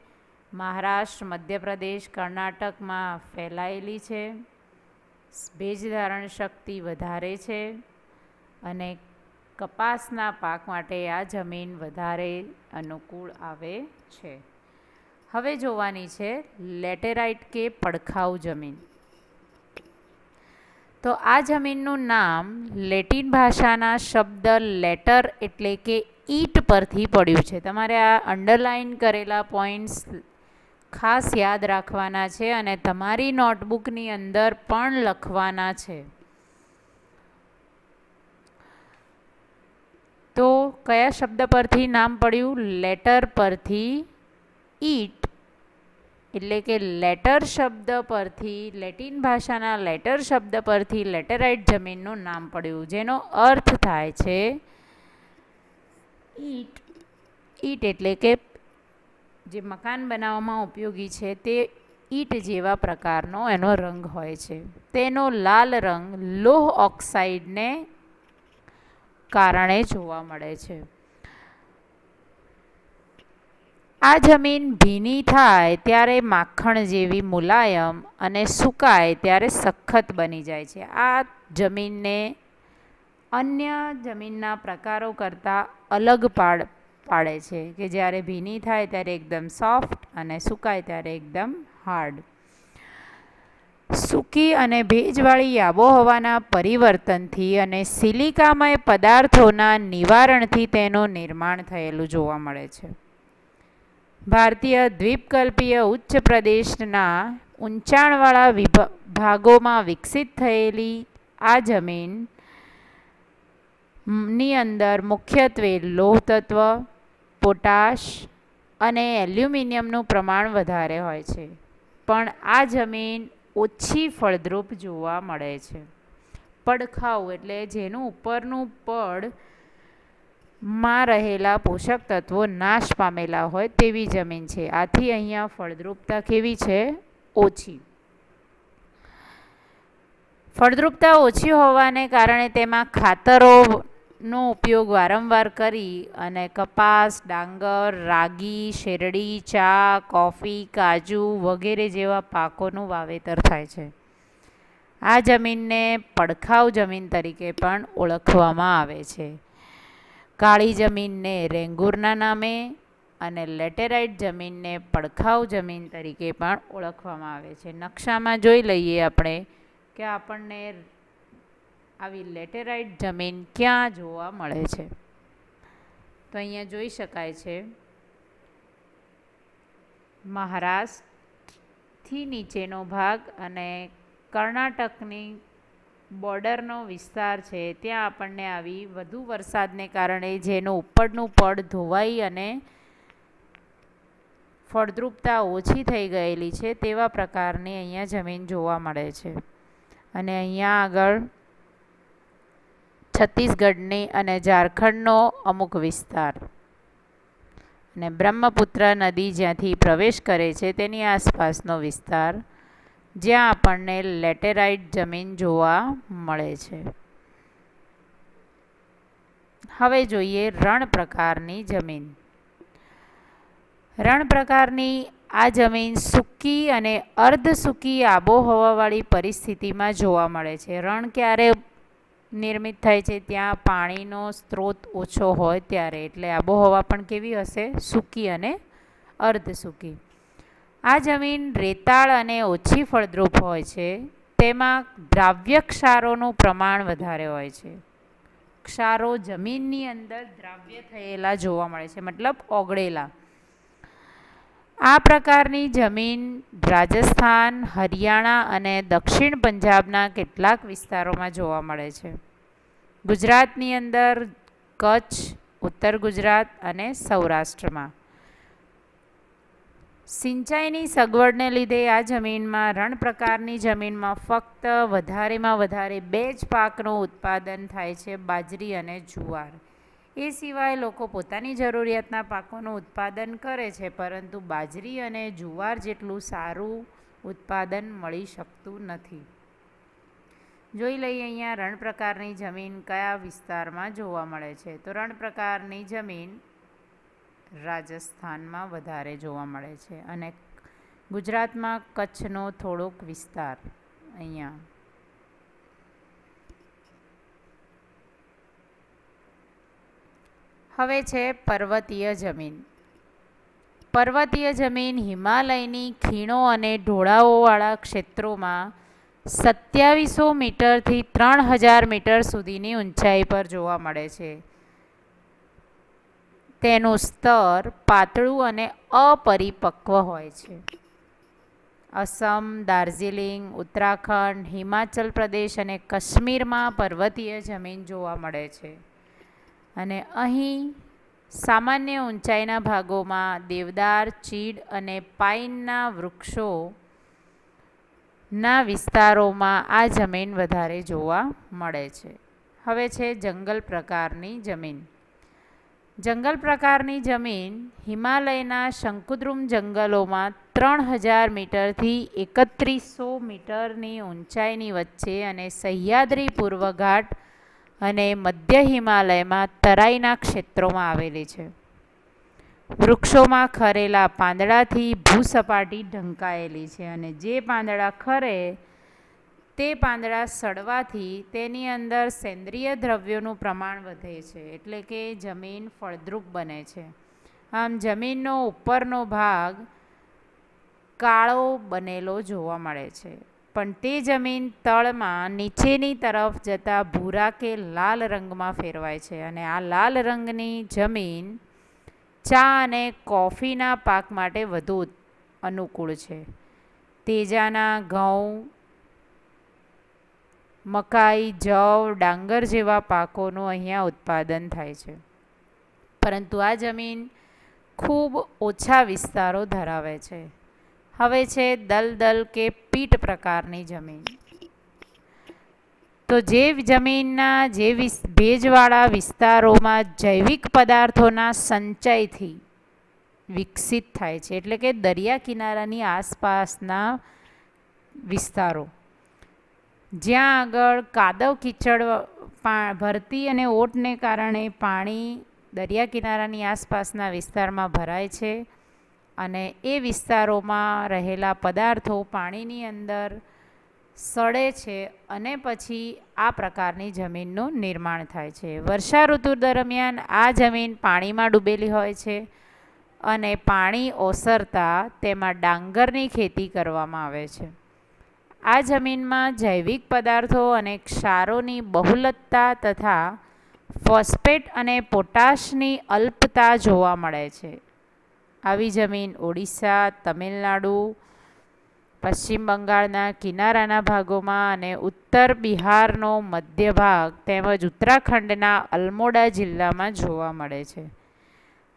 મહારાષ્ટ્ર, મધ્યપ્રદેશ, કર્ણાટકમાં ફેલાયેલી છે. ભેજ ધારણ શક્તિ વધારે છે અને કપાસના પાક માટે આ જમીન વધારે અનુકૂળ આવે છે. હવે જોવાની છે લેટેરાઇટ કે પડખાઉ જમીન. તો આ જમીનનું નામ લેટિન ભાષાના શબ્દ લેટર એટલે કે ઈંટ પરથી પડ્યું છે. તમારે આ અંડરલાઇન કરેલા પોઈન્ટ્સ ખાસ યાદ રાખવાના છે અને તમારી નોટબુકની અંદર પણ લખવાના છે. તો કયા શબ્દ પરથી નામ પડ્યું? લેટર પરથી ઈંટ એટલે કે લેટર શબ્દ પરથી, લેટિન ભાષાના લેટર શબ્દ પરથી લેટેરાઇટ જમીનનું નામ પડ્યું, જેનો અર્થ થાય છે ઈંટ. ઈંટ એટલે કે જે મકાન બનાવવામાં ઉપયોગી છે તે ઈંટ જેવા પ્રકારનો એનો રંગ હોય છે. તેનો લાલ રંગ લોહ ઓક્સાઇડને કારણે જોવા મળે છે. આ જમીન ભીની થાય ત્યારે માખણ જેવી મુલાયમ અને સુકાય ત્યારે સખત બની જાય છે. આ જમીનને અન્ય જમીનના પ્રકારો કરતાં અલગ પાડે છે કે જ્યારે ભીની થાય ત્યારે એકદમ સોફ્ટ અને સુકાય ત્યારે એકદમ હાર્ડ. સૂકી અને ભેજવાળી આબોહવાના પરિવર્તનથી અને સિલિકામય પદાર્થોના નિવારણથી તેનું નિર્માણ થયેલું જોવા મળે છે. ભારતીય દ્વીપકલ્પીય ઉચ્ચ પ્રદેશના ઊંચાણવાળા ભાગોમાં વિકસિત થયેલી આ જમીનની અંદર મુખ્યત્વે લોહ તત્વ, પોટાશ અને એલ્યુમિનિયમનું પ્રમાણ વધારે હોય છે, પણ આ જમીન ઓછી ફળદ્રુપ જોવા મળે છે. પડખાઉ એટલે જેનું ઉપરનું પડ માં રહેલા પોષક તત્વો નાશ પામેલા હોય તેવી જમીન છે. આથી અહીંયા ફળદ્રુપતા કેવી છે? ઓછી. ફળદ્રુપતા ઓછી હોવાને કારણે તેમાં ખાતરોનો ઉપયોગ વારંવાર કરી અને કપાસ, ડાંગર, રાગી, શેરડી, ચા, કોફી, કાજુ વગેરે જેવા પાકોનું વાવેતર થાય છે. આ જમીનને પડખાઉ જમીન તરીકે પણ ઓળખવામાં આવે છે. કાળી જમીનને રેંગુરના નામે અને લેટેરાઇટ જમીનને પડખાઉ જમીન તરીકે પણ ઓળખવામાં આવે છે. નકશામાં જોઈ લઈએ આપણે કે આપણને આવી લેટેરાઇટ જમીન ક્યાં જોવા મળે છે. તો અહીંયા જોઈ શકાય છે મહારાષ્ટ્રથી નીચેનો ભાગ અને કર્ણાટકની બોર્ડરનો વિસ્તાર છે, ત્યાં આપણને આવી વધુ વરસાદને કારણે જેનું ઉપરનું પડ ધોવાઈ અને ફળદ્રુપતા ઓછી થઈ ગયેલી છે તેવા પ્રકારની અહીંયા જમીન જોવા મળે છે. અને અહીંયા આગળ છત્તીસગઢની અને ઝારખંડનો અમુક વિસ્તાર અને બ્રહ્મપુત્ર નદી જ્યાંથી પ્રવેશ કરે છે તેની આસપાસનો વિસ્તાર, જ્યાં આપણને લેટેરાઇટ જમીન જોવા મળે છે. હવે જોઈએ રણ પ્રકારની જમીન. રણ પ્રકારની આ જમીન સૂકી અને અર્ધ સૂકી આબોહવાવાળી પરિસ્થિતિમાં જોવા મળે છે. રણ ક્યારે નિર્મિત થાય છે? ત્યાં પાણીનો સ્ત્રોત ઓછો હોય ત્યારે, એટલે આબોહવા પણ કેવી હશે? સૂકી અને અર્ધ સૂકી. આ જમીન રેતાળ અને ઓછી ફળદ્રુપ હોય છે. તેમાં દ્રાવ્ય ક્ષારોનું પ્રમાણ વધારે હોય છે. ક્ષારો જમીનની અંદર દ્રાવ્ય થયેલા જોવા મળે છે, મતલબ ઓગળેલા. આ પ્રકારની જમીન રાજસ્થાન, હરિયાણા અને દક્ષિણ પંજાબના કેટલાક વિસ્તારોમાં જોવા મળે છે. ગુજરાતની અંદર કચ્છ, ઉત્તર ગુજરાત અને સૌરાષ્ટ્રમાં. સિંચાઈની સગવડને લીધે આ જમીનમાં, રણ પ્રકારની જમીનમાં ફક્ત વધારેમાં વધારે 2 જ પાકનું ઉત્પાદન થાય છે, બાજરી અને જુવાર. એ સિવાય લોકો પોતાની જરૂરિયાતના પાકોનું ઉત્પાદન કરે છે, પરંતુ બાજરી અને જુવાર જેટલું સારું ઉત્પાદન મળી શકતું નથી. જોઈ લઈએ અહીંયા રણ પ્રકારની જમીન કયા વિસ્તારમાં જોવા મળે છે. તો રણ પ્રકારની જમીન રાજસ્થાનમાં વધારે જોવા મળે છે અને ગુજરાતમાં કચ્છનો થોડોક વિસ્તાર અહીંયા. હવે છે પર્વતીય જમીન. પર્વતીય જમીન હિમાલયની ખીણો અને ઢોળાવોવાળા ક્ષેત્રોમાં 2700 મીટરથી 3000 મીટર સુધીની ઊંચાઈ પર જોવા મળે છે. તેનું સ્તર પાતળું અને અપરિપક્વ હોય છે. અસમ, દાર્જિલિંગ, ઉત્તરાખંડ, હિમાચલ પ્રદેશ અને કાશ્મીરમાં પર્વતીય જમીન જોવા મળે છે અને અહીં સામાન્ય ઊંચાઈના ભાગોમાં દેવદાર, ચીડ અને પાઇનના વૃક્ષોના વિસ્તારોમાં આ જમીન વધારે જોવા મળે છે. હવે છે જંગલ પ્રકારની જમીન. જંગલ પ્રકારની જમીન હિમાલયના શંકુદ્રુમ જંગલોમાં 3000 મીટરથી 3100 મીટરની ઊંચાઈની વચ્ચે અને સહ્યાદ્રી પૂર્વ ઘાટ અને મધ્ય હિમાલયમાં તરાઈના ક્ષેત્રોમાં આવેલી છે. વૃક્ષોમાં ખરેલા પાંદડાથી ભૂસપાટી ઢંકાયેલી છે અને જે પાંદડા ખરે તે પાંદડા સડવાથી તેની અંદર સેન્દ્રિય દ્રવ્યોનું પ્રમાણ વધે છે, એટલે કે જમીન ફળદ્રુપ બને છે. આમ જમીનનો ઉપરનો ભાગ કાળો બનેલો જોવા મળે છે, પણ તે જમીન તળમાં નીચેની તરફ જતા ભૂરા કે લાલ રંગમાં ફેરવાય છે અને આ લાલ રંગની જમીન ચા અને કોફીના પાક માટે વધુ અનુકૂળ છે. તેજાના, ઘઉં, મકાઈ, જવ, ડાંગર જેવા પાકોનું અહીંયા ઉત્પાદન થાય છે. પરંતુ આ જમીન ખૂબ ઓછા વિસ્તારો ધરાવે છે. હવે છે દલદલ કે પીટ પ્રકારની જમીન. તો જે જમીનના ભેજવાળા વિસ્તારોમાં જૈવિક પદાર્થોના સંચયથી વિકસિત થાય છે, એટલે કે દરિયા કિનારાની આસપાસના વિસ્તારો જ્યાં આગળ કાદવ કીચડ ભરતી અને ઓટને કારણે પાણી દરિયા કિનારાની આસપાસના વિસ્તારમાં ભરાય છે અને એ વિસ્તારોમાં રહેલા પદાર્થો પાણીની અંદર સડે છે અને પછી આ પ્રકારની જમીનનું નિર્માણ થાય છે. વર્ષા ઋતુ દરમિયાન આ જમીન પાણીમાં ડૂબેલી હોય છે અને પાણી ઓસરતા તેમાં ડાંગરની ખેતી કરવામાં આવે છે. આ જમીનમાં જૈવિક પદાર્થો અને ક્ષારોની બહુલતતા તથા ફોસ્ફેટ અને પોટાશની અલ્પતા જોવા મળે છે. આવી જમીન ઓડિશા, તમિલનાડુ, પશ્ચિમ બંગાળના કિનારાના ભાગોમાં અને ઉત્તર બિહારનો મધ્ય ભાગ તેમજ ઉત્તરાખંડના અલ્મોડા જિલ્લામાં જોવા મળે છે.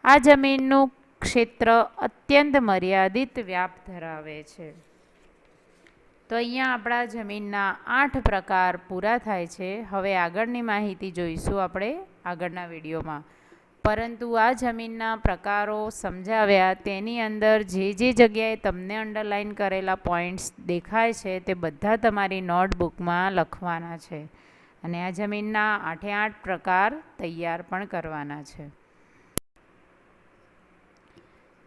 આ જમીનનું ક્ષેત્ર અત્યંત મર્યાદિત વ્યાપ ધરાવે છે. તો અહીંયા આપણા જમીનના 8 પ્રકાર પૂરા થાય છે. હવે આગળની માહિતી જોઈશું આપણે આગળના વિડીયોમાં. પરંતુ આ જમીનના પ્રકારો સમજાવ્યા તેની અંદર જે જગ્યાએ તમને અંડરલાઇન કરેલા પોઈન્ટ્સ દેખાય છે તે બધા તમારી નોટબુકમાં લખવાના છે અને આ જમીનના 8 પ્રકાર તૈયાર પણ કરવાના છે.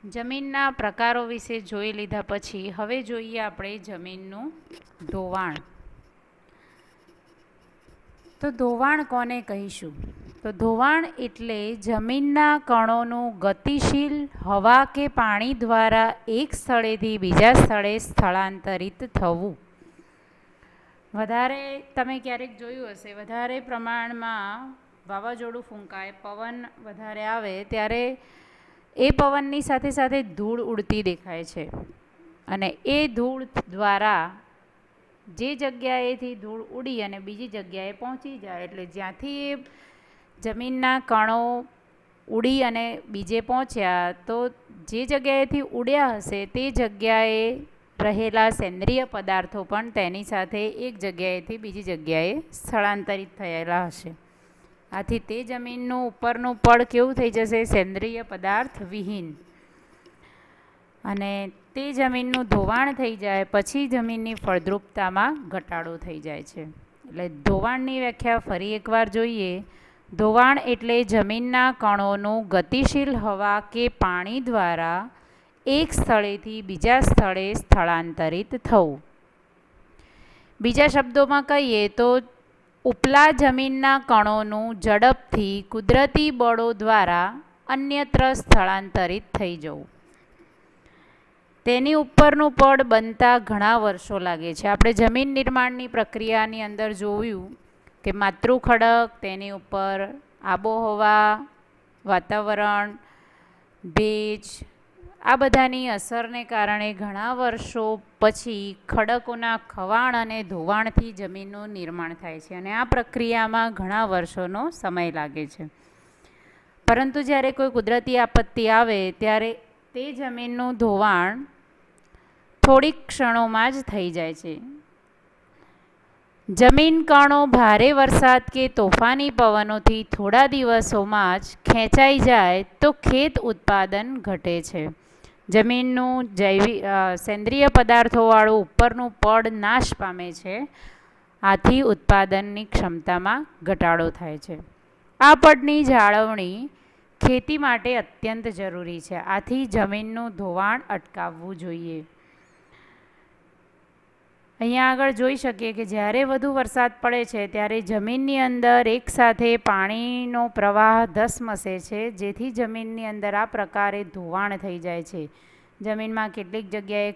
જમીનના પ્રકારો વિશે જોઈ લીધા પછી હવે જોઈએ આપણે જમીનનું ધોવાણ. તો ધોવાણ કોને કહીશું? તો ધોવાણ એટલે જમીનના કણોનું ગતિશીલ હવા કે પાણી દ્વારા એક સ્થળેથી બીજા સ્થળે સ્થળાંતરિત થવું. વધારે તમે ક્યારેક જોયું હશે, વધારે પ્રમાણમાં વાવાઝોડું ફૂંકાય, પવન વધારે આવે ત્યારે એ પવનની સાથે સાથે ધૂળ ઉડતી દેખાય છે અને એ ધૂળ દ્વારા જે જગ્યાએથી ધૂળ ઉડી અને બીજી જગ્યાએ પહોંચી જાય, એટલે જ્યાંથી એ જમીનના કણો ઉડી અને બીજે પહોંચ્યા તો જે જગ્યાએથી ઉડ્યા હશે તે જગ્યાએ રહેલા સેન્દ્રિય પદાર્થો પણ તેની સાથે એક જગ્યાએથી બીજી જગ્યાએ સ્થળાંતરિત થયેલા હશે. આથી તે જમીનનું ઉપરનું પડ કેવું થઈ જશે? સેન્દ્રિય પદાર્થ વિહીન. અને તે જમીનનું ધોવાણ થઈ જાય પછી જમીનની ફળદ્રુપતામાં ઘટાડો થઈ જાય છે. એટલે ધોવાણની વ્યાખ્યા ફરી એકવાર જોઈએ ધોવાણ એટલે જમીનના કણોનું ગતિશીલ હવા કે પાણી દ્વારા એક સ્થળેથી બીજા સ્થળે સ્થળાંતરિત થવું. બીજા શબ્દોમાં કહીએ તો ઉપલા જમીનના કણોનું ઝડપથી કુદરતી બળો દ્વારા અન્યત્ર સ્થળાંતરિત થઈ જવું. તેની ઉપરનું પડ બનતા ઘણા વર્ષો લાગે છે. આપણે જમીન નિર્માણની પ્રક્રિયાની અંદર જોયું કે માતૃખડક, તેની ઉપર આબોહવા, વાતાવરણ, ભેજ, આ બધાની અસરને કારણે ઘણા વર્ષો પછી ખડકોના ખવાણ અને ધોવાણથી જમીનનું નિર્માણ થાય છે અને આ પ્રક્રિયામાં ઘણા વર્ષોનો સમય લાગે છે. પરંતુ જ્યારે કોઈ કુદરતી આપત્તિ આવે ત્યારે તે જમીનનું ધોવાણ થોડીક ક્ષણોમાં જ થઈ જાય છે. જમીન કણો ભારે વરસાદ કે તોફાની પવનોથી થોડા દિવસોમાં જ ખેંચાઈ જાય તો ખેત ઉત્પાદન ઘટે છે. જમીનનું સેન્દ્રિય પદાર્થોવાળું ઉપરનું પડ નાશ પામે છે. આથી ઉત્પાદનની ક્ષમતામાં ઘટાડો થાય છે. આ પડની જાળવણી ખેતી માટે અત્યંત જરૂરી છે. આથી જમીનનું ધોવાણ અટકાવવું જોઈએ. અહીંયા આગળ જોઈ શકીએ કે જ્યારે વધુ વરસાદ પડે છે ત્યારે જમીનની અંદર એકસાથે પાણીનો પ્રવાહ ધસમસે છે, જેથી જમીનની અંદર આ પ્રકારે ધોવાણ થઈ જાય છે. જમીનમાં કેટલીક જગ્યાએ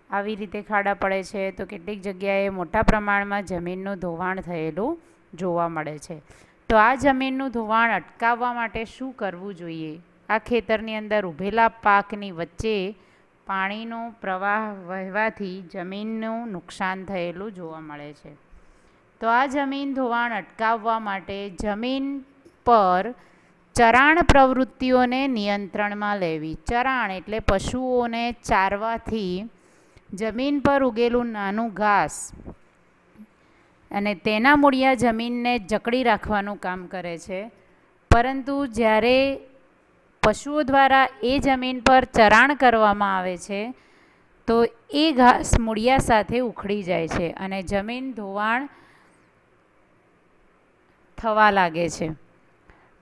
આવી રીતે ખાડા પડે છે તો કેટલીક જગ્યાએ મોટા પ્રમાણમાં જમીનનું ધોવાણ થયેલું જોવા મળે છે. તો આ જમીનનું ધોવાણ અટકાવવા માટે શું કરવું જોઈએ? આ ખેતરની અંદર ઊભેલા પાકની વચ્ચે પાણીનો પ્રવાહ વહેવાથી જમીનનું નુકસાન થયેલું જોવા મળે છે. તો આ જમીન ધોવાણ અટકાવવા માટે જમીન પર ચરાણ પ્રવૃત્તિઓને નિયંત્રણમાં લેવી. ચરાણ એટલે પશુઓને ચારવાથી જમીન પર ઉગેલું નાનું ઘાસ અને તેના મૂળિયા જમીનને જકડી રાખવાનું કામ કરે છે. પરંતુ જ્યારે પશુઓ દ્વારા એ જમીન પર ચરાણ કરવામાં આવે છે તો એ ઘાસ મૂળિયા સાથે ઉખડી જાય છે અને જમીન ધોવાણ થવા લાગે છે.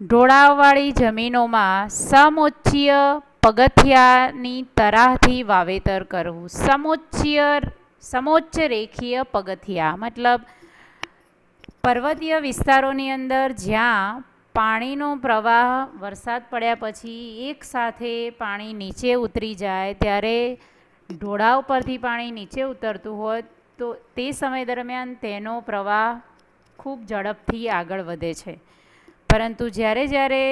ઢોળાવવાળી જમીનોમાં સમોચ્ચીય પગથિયાની તરાહથી વાવેતર કરવું. સમોચ્ચ રેખીય પગથિયા મતલબ પર્વતીય વિસ્તારોની અંદર જ્યાં પાણીનો પ્રવાહ વરસાદ પડ્યા પછી એકસાથે પાણી નીચે ઉતરી જાય, ત્યારે ઢોળાવ પરથી પાણી નીચે ઉતરતું હોય તો તે સમય દરમિયાન તેનો પ્રવાહ ખૂબ ઝડપથી આગળ વધે છે. પરંતુ જ્યારે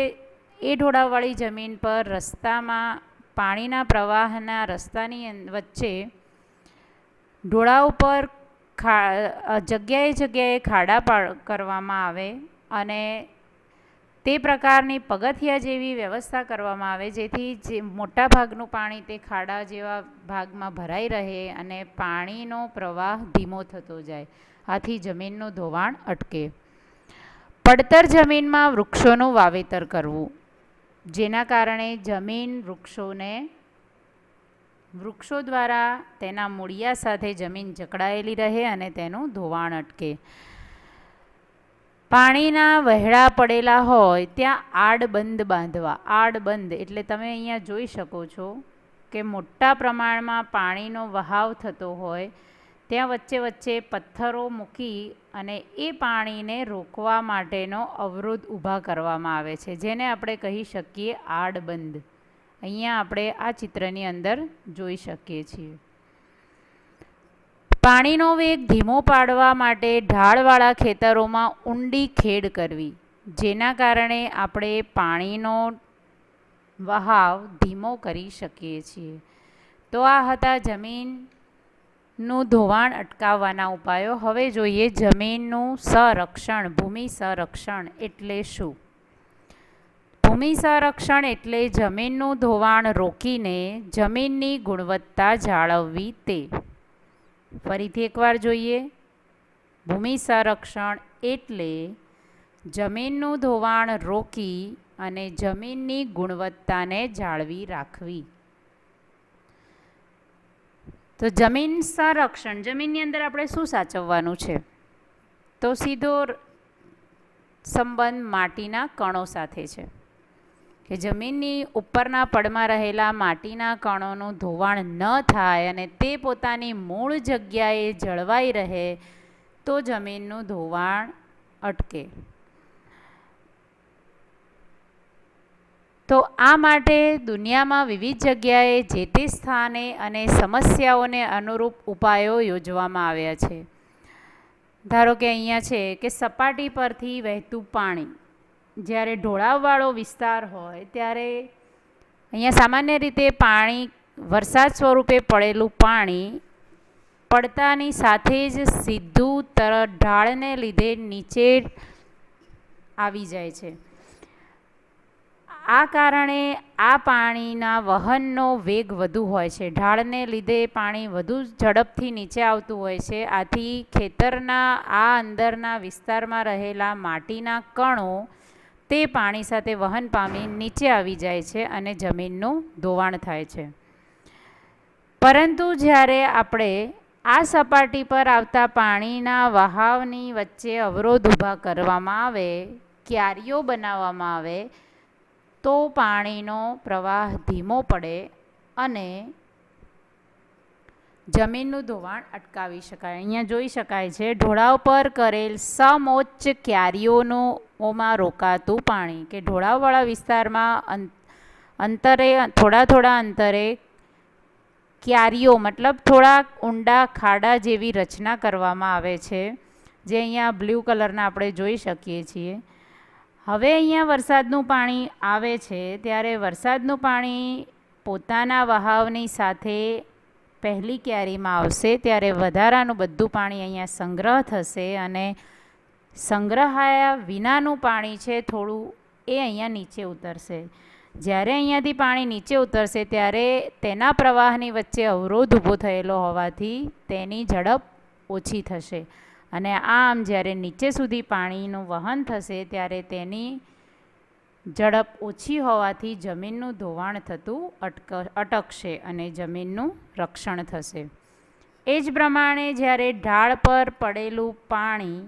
એ ઢોળાવવાળી જમીન પર રસ્તામાં પાણીના પ્રવાહના રસ્તાની વચ્ચે ઢોળાવ પર જગ્યાએ ખાડા કરવામાં આવે અને તે પ્રકારની પગથિયા જેવી વ્યવસ્થા કરવામાં આવે જેથી જે મોટા ભાગનું પાણી તે ખાડા જેવા ભાગમાં ભરાઈ રહે અને પાણીનો પ્રવાહ ધીમો થતો જાય. આથી જમીનનું ધોવાણ અટકે. પડતર જમીનમાં વૃક્ષોનું વાવેતર કરવું, જેના કારણે જમીન વૃક્ષો દ્વારા તેના મૂળિયા સાથે જમીન જકડાયેલી રહે અને તેનું ધોવાણ અટકે. પાણીના વહેડા પડેલા હોય ત્યાં આડબંધ બાંધવા. આડબંધ એટલે તમે અહીંયા જોઈ શકો છો કે મોટા પ્રમાણમાં પાણીનો વહાવ થતો હોય ત્યાં વચ્ચે વચ્ચે પથ્થરો મૂકી અને એ પાણીને રોકવા માટેનો અવરોધ ઊભા કરવામાં આવે છે, જેને આપણે કહી શકીએ આડબંધ. અહીંયા આપણે આ ચિત્રની અંદર જોઈ શકીએ છીએ. પાણીનો વેગ ધીમો પાડવા માટે ઢાળવાળા ખેતરોમાં ઊંડી ખેડ કરવી, જેના કારણે આપણે પાણીનો વહાવ ધીમો કરી શકીએ છીએ. તો આ હતા જમીનનું ધોવાણ અટકાવવાના ઉપાયો. હવે જોઈએ જમીનનું સંરક્ષણ. ભૂમિ સંરક્ષણ એટલે શું? ભૂમિ સંરક્ષણ એટલે જમીનનું ધોવાણ રોકીને જમીનની ગુણવત્તા જાળવવી તે. ફરીથી એકવાર જોઈએ. ભૂમિ સંરક્ષણ એટલે જમીનનું ધોવાણ રોકી અને જમીનની ગુણવત્તાને જાળવી રાખવી. તો જમીન સંરક્ષણ, જમીનની અંદર આપણે શું સાચવવાનું છે? તો સીધો સંબંધ માટીના કણો સાથે છે, કે જમીનની ઉપરના પડમાં રહેલા માટીના કણોનું ધોવાણ ન થાય અને તે પોતાની મૂળ જગ્યાએ જળવાઈ રહે તો જમીનનું ધોવાણ અટકે. તો આ માટે દુનિયામાં વિવિધ જગ્યાએ જે તે સ્થાને અને સમસ્યાઓને અનુરૂપ ઉપાયો યોજવામાં આવ્યા છે. ધારો કે અહીંયા છે કે સપાટી પરથી વહેતું પાણી, જ્યારે ઢોળાવવાળો વિસ્તાર હોય ત્યારે અહીંયા સામાન્ય રીતે પાણી વરસાદ સ્વરૂપે પડેલું પાણી પડતાની સાથે જ સીધું ઢાળને લીધે નીચે આવી જાય છે. આ કારણે આ પાણીના વહનનો વેગ વધુ હોય છે. ઢાળને લીધે પાણી વધુ ઝડપથી નીચે આવતું હોય છે. આથી ખેતરના આ અંદરના વિસ્તારમાં રહેલા માટીના કણો તે પાણી સાથે વહન પામી નીચે આવી જાય છે અને જમીનનું ધોવાણ થાય છે. પરંતુ જ્યારે આપણે આ સપાટી પર આવતા પાણીના વહાવની વચ્ચે અવરોધ ઊભા કરવામાં આવે, ક્યારીઓ બનાવવામાં આવે, તો પાણીનો પ્રવાહ ધીમો પડે અને જમીનનું ધોવાણ અટકાવી શકાય. અહીંયા જોઈ શકાય છે ઢોળાવ પર કરેલ સમોચ્ચ ક્યારીઓમાં રોકાતું પાણી, કે ઢોળાવવાળા વિસ્તારમાં અંતરે થોડા અંતરે ક્યારીઓ મતલબ થોડા ઊંડા ખાડા જેવી રચના કરવામાં આવે છે, જે અહીંયા બ્લુ કલરના આપણે જોઈ શકીએ છીએ. હવે અહીંયા વરસાદનું પાણી આવે છે ત્યારે વરસાદનું પાણી પોતાના વહાવની સાથે પહેલી ક્યારીમાં આવશે ત્યારે વધારાનું બધું પાણી અહીંયા સંગ્રહ થશે અને સંગ્રહાયા વિનાનું પાણી છે થોડું એ અહીંયા નીચે ઉતરશે. જ્યારે અહીંયાથી પાણી નીચે ઉતરશે ત્યારે તેના પ્રવાહની વચ્ચે અવરોધ ઊભો થયેલો હોવાથી તેની ઝડપ ઓછી થશે અને આમ જ્યારે નીચે સુધી પાણીનું વહન થશે ત્યારે તેની ઝડપ ઓછી હોવાથી જમીનનું ધોવાણ થતું અટકશે અને જમીનનું રક્ષણ થશે. એ જ પ્રમાણે જ્યારે ઢાળ પર પડેલું પાણી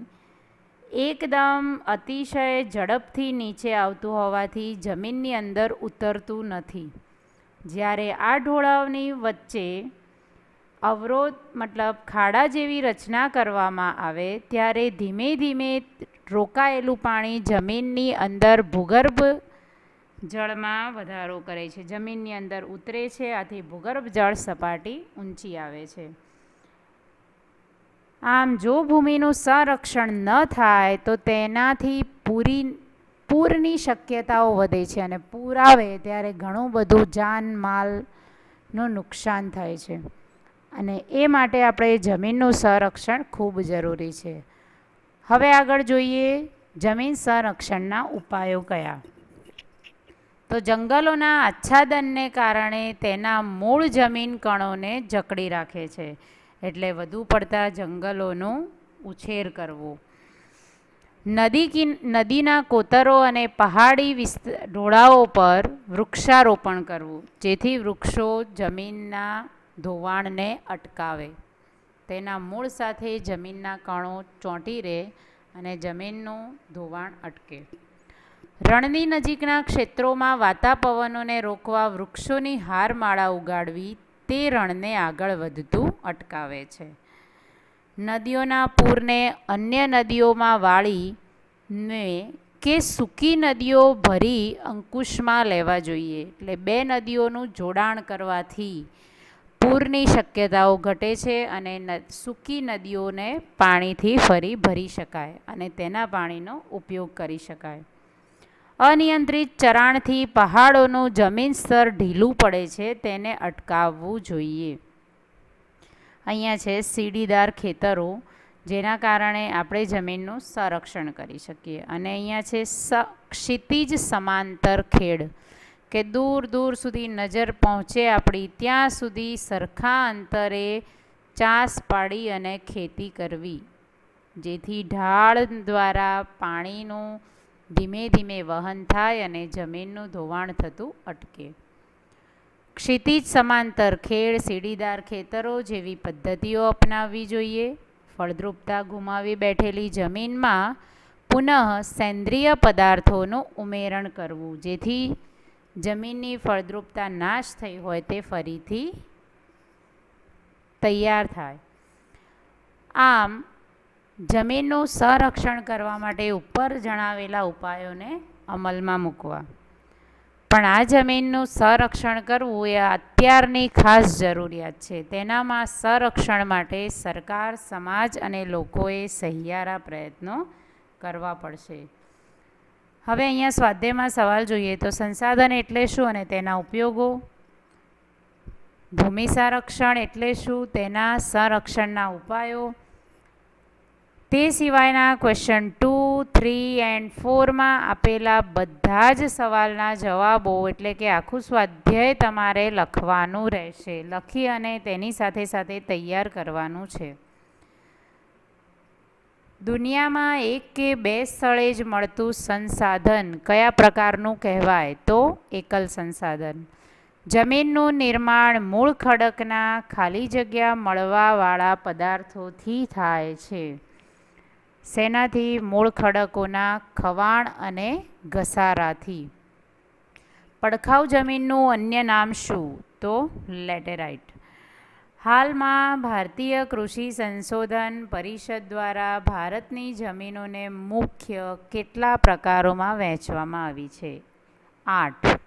એકદમ અતિશય ઝડપથી નીચે આવતું હોવાથી જમીનની અંદર ઉતરતું નથી. જ્યારે આ ઢોળાવની વચ્ચે અવરોધ મતલબ ખાડા જેવી રચના કરવામાં આવે ત્યારે ધીમે ધીમે રોકાયેલું પાણી જમીનની અંદર ભૂગર્ભ જળમાં વધારો કરે છે, જમીનની અંદર ઉતરે છે. આથી ભૂગર્ભ જળ સપાટી ઊંચી આવે છે. આમ જો ભૂમિનું સંરક્ષણ ન થાય તો તેનાથી પૂરની શક્યતાઓ વધે છે અને પૂર આવે ત્યારે ઘણું બધું જાનમાલનું નુકસાન થાય છે અને એ માટે આપણે જમીનનું સંરક્ષણ ખૂબ જરૂરી છે. હવે આગળ જોઈએ જમીન સંરક્ષણના ઉપાયો કયા. તો જંગલોના આચ્છાદનને કારણે તેના મૂળ જમીન કણોને જકડી રાખે છે, એટલે વધુ પડતા જંગલોનો ઉછેર કરવો. નદીના કોતરો અને પહાડી ઢોળાવો પર વૃક્ષારોપણ કરવું, જેથી વૃક્ષો જમીનના ધોવાણને અટકાવે, તેના મૂળ સાથે જમીનના કણો ચોંટી રહે અને જમીનનું ધોવાણ અટકે. રણની નજીકના ક્ષેત્રોમાં વાતા પવનોને રોકવા વૃક્ષોની હારમાળા ઉગાડવી તે રણને આગળ વધતું અટકાવે છે. નદીઓના પૂરને અન્ય નદીઓમાં વાળીને કે સૂકી નદીઓ ભરી અંકુશમાં લેવા જોઈએ. એટલે બે નદીઓનું જોડાણ કરવાથી પૂરની શક્યતાઓ ઘટે છે અને સૂકી નદીઓને પાણીથી ફરી ભરી શકાય અને તેના પાણીનો ઉપયોગ કરી શકાય. અનિયંત્રિત ચરાણથી પહાડોનું જમીન સ્તર ઢીલું પડે છે, તેને અટકાવવું જોઈએ. અહીંયા છે સીડીદાર ખેતરો, જેના કારણે આપણે જમીનનું સંરક્ષણ કરી શકીએ. અને અહીંયા છે ક્ષિતિજ સમાંતર ખેડ, કે દૂર દૂર સુધી નજર પહોંચે આપણી ત્યાં સુધી સરખા અંતરે ચાસ પાડી અને ખેતી કરવી, જેથી ઢાળ દ્વારા પાણીનું ધીમે ધીમે વહન થાય અને જમીનનું ધોવાણ થતું અટકે. ક્ષિતિજ સમાંતર ખેડ, સીડીદાર ખેતરો જેવી પદ્ધતિઓ અપનાવવી જોઈએ. ફળદ્રુપતા ગુમાવી બેઠેલી જમીનમાં પુનઃ સેન્દ્રિય પદાર્થોનું ઉમેરણ કરવું, જેથી જમીનની ફળદ્રુપતા નાશ થઈ હોય તે ફરીથી તૈયાર થાય. આમ જમીનનું સંરક્ષણ કરવા માટે ઉપર જણાવેલા ઉપાયોને અમલમાં મૂકવા. પણ આ જમીનનું સંરક્ષણ કરવું એ અત્યારની ખાસ જરૂરિયાત છે. તેનામાં સંરક્ષણ માટે સરકાર, સમાજ અને લોકોએ સહિયારા પ્રયત્નો કરવા પડશે. હવે અહીંયા સ્વાધ્યાયમાં સવાલ જોઈએ તો સંસાધન એટલે શું અને તેના ઉપયોગો, ભૂમિ સંરક્ષણ એટલે શું, તેના સંરક્ષણના ઉપાયો, તે સિવાયના ક્વેશ્ચન 2, 3 એન્ડ 4માં આપેલા બધા જ સવાલના જવાબો, એટલે કે આખું સ્વાધ્યાય તમારે લખવાનું રહેશે. લખી અને તેની સાથે સાથે તૈયાર કરવાનું છે. દુનિયામાં એક કે બે સ્થળે જ મળતું સંસાધન કયા પ્રકારનું કહેવાય? તો એકલ સંસાધન. જમીનનું નિર્માણ મૂળ ખડકના ખાલી જગ્યા મળવાવાળા પદાર્થોથી થાય છે. શેનાથી? મૂળ ખડકોના ખવાણ અને ઘસારાથી. પડખાઉ જમીનનું અન્ય નામ શું? તો લેટેરાઇટ. હાલમાં ભારતીય કૃષિ સંશોધન પરિષદ દ્વારા ભારતની જમીનોને મુખ્ય કેટલા પ્રકારોમાં વહેંચવામાં આવી છે? 8.